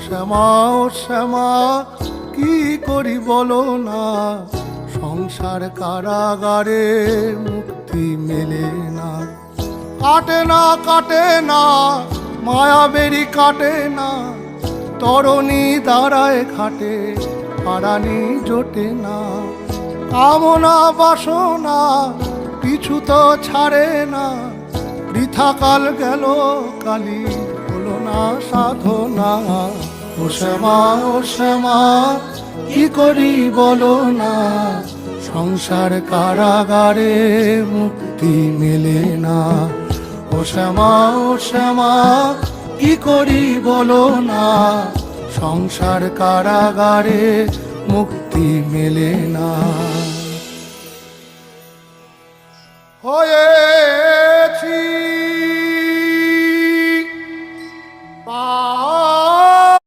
শ্যামা ও শ্যামা কি করি বলো না, সংসার কারাগারে মুক্তি মেলে না। কাটে না কাটে না মায়াবেরি কাটে না, তরণী দাঁড়ায় খাটে পারানি জোটে না। কামনা বাসনা পিছু তো ছাড়ে না, বৃথা কাল গেল কালি হলো না সাধনা। ও শ্যামা ও শ্যামা কি করি বলো না, সংসার কারাগারে মুক্তি মেলে না। ও শ্যামা ও শ্যামা কি করি বলো না, সংসার কারাগারে মুক্তি মেলে না। হয়েছি